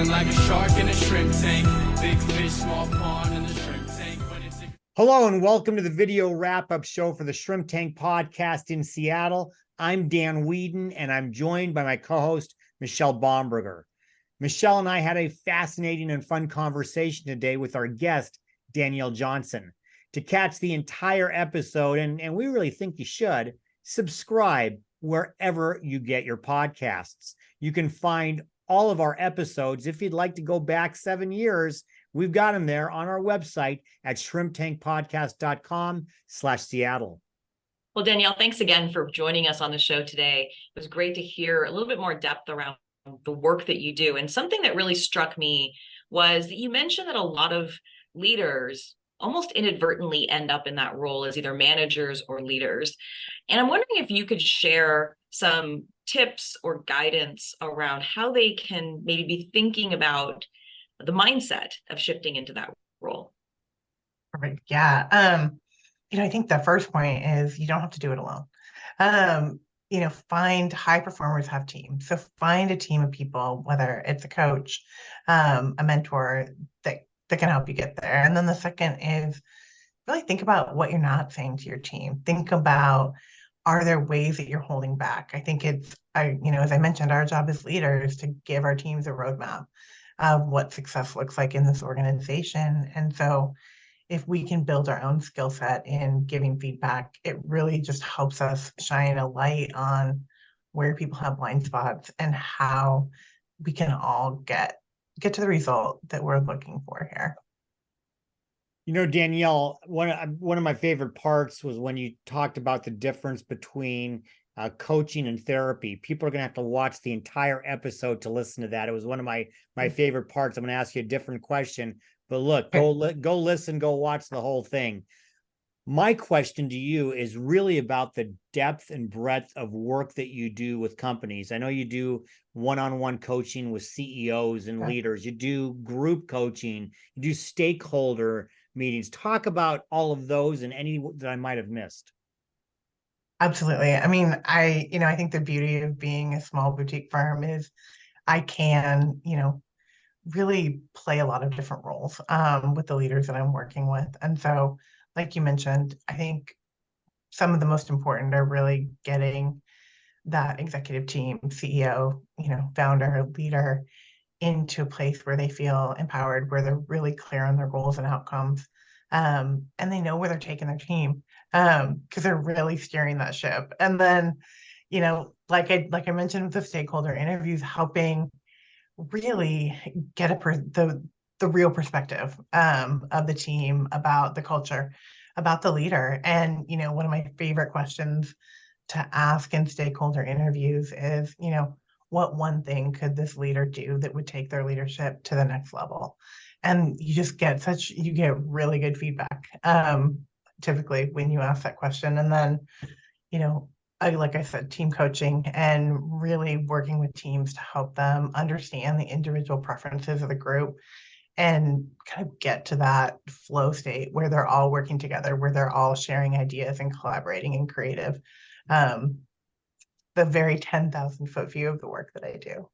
Feeling like a shark in a shrimp tank. Big fish, small pond in the shrimp tank. Hello and welcome to the video wrap-up show for the Shrimp Tank podcast in Seattle. I'm Dan Weedin and I'm joined by my co-host, Michelle Bomberger. Michelle and I had a fascinating and fun conversation today with our guest, Danielle Johnson. To catch the entire episode, and we really think you should, subscribe wherever you get your podcasts. You can find all of our episodes. If you'd like to go back 7 years, we've got them there on our website at shrimptankpodcast.com/Seattle. Well, Danielle, thanks again for joining us on the show today. It was great to hear a little bit more depth around the work that you do. And something that really struck me was that you mentioned that a lot of leaders almost inadvertently end up in that role as either managers or leaders. And I'm wondering if you could share some tips or guidance around how they can maybe be thinking about the mindset of shifting into that role. Perfect. Yeah. I think the first point is you don't have to do it alone. Find high performers have teams. So find a team of people, whether it's a coach, a mentor that can help you get there. And then the second is really think about what you're not saying to your team. Think about, are there ways that you're holding back? I think as I mentioned, our job as leaders to give our teams a roadmap of what success looks like in this organization. And so if we can build our own skill set in giving feedback, it really just helps us shine a light on where people have blind spots and how we can all get to the result that we're looking for here. You know, Danielle, one of my favorite parts was when you talked about the difference between coaching and therapy. People are going to have to watch the entire episode to listen to that. It was one of my favorite parts. I'm going to ask you a different question, but look, go listen, go watch the whole thing. My question to you is really about the depth and breadth of work that you do with companies. I know you do one-on-one coaching with CEOs and leaders. You do group coaching. You do stakeholder meetings. Talk about all of those and any that I might have missed. Absolutely. I mean, I think the beauty of being a small boutique firm is I can, really play a lot of different roles with the leaders that I'm working with. And so, like you mentioned, I think some of the most important are really getting that executive team, CEO, founder, leader into a place where they feel empowered, where they're really clear on their goals and outcomes, and they know where they're taking their team, because they're really steering that ship. And then, like I mentioned with the stakeholder interviews, helping really get the real perspective of the team, about the culture, about the leader. And one of my favorite questions to ask in stakeholder interviews is, what one thing could this leader do that would take their leadership to the next level? And you just get really good feedback typically when you ask that question. And then, like I said, team coaching and really working with teams to help them understand the individual preferences of the group and kind of get to that flow state where they're all working together, where they're all sharing ideas and collaborating and creative. The very 10,000-foot view of the work that I do.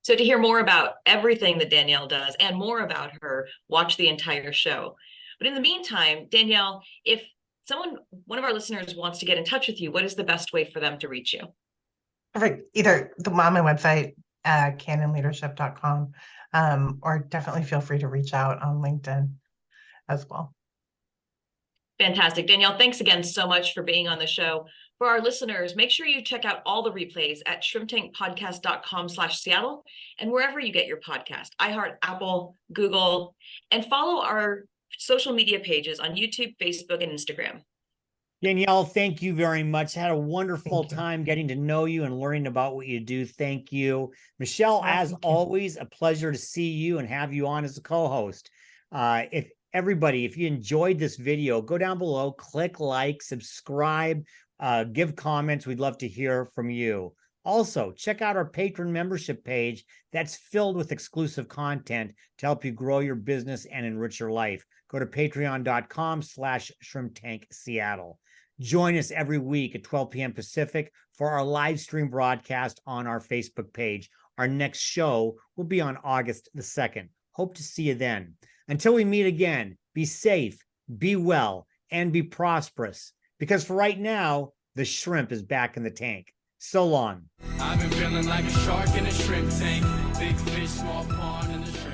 So to hear more about everything that Danielle does and more about her, watch the entire show. But in the meantime, Danielle, if one of our listeners wants to get in touch with you, what is the best way for them to reach you? Perfect. Either on my website, canonleadership.com, or definitely feel free to reach out on LinkedIn as well. Fantastic. Danielle, thanks again so much for being on the show. For our listeners, make sure you check out all the replays at shrimptankpodcast.com/Seattle and wherever you get your podcast, iHeart, Apple, Google, and follow our social media pages on YouTube, Facebook, and Instagram. Danielle, thank you very much. Had a wonderful time getting to know you and learning about what you do. Thank you. Michelle, as always, a pleasure to see you and have you on as a co-host. If you enjoyed this video, go down below, click like, subscribe, give comments. We'd love to hear from you. Also, check out our patron membership page that's filled with exclusive content to help you grow your business and enrich your life. Go to patreon.com/shrimptankseattle. Join us every week at 12 p.m. Pacific for our live stream broadcast on our Facebook page. Our next show will be on August the 2nd. Hope to see you then. Until we meet again, be safe, be well, and be prosperous. Because for right now, the shrimp is back in the tank. So long. I've been feeling like a shark in a shrimp tank. Big fish, small pond, and the shrimp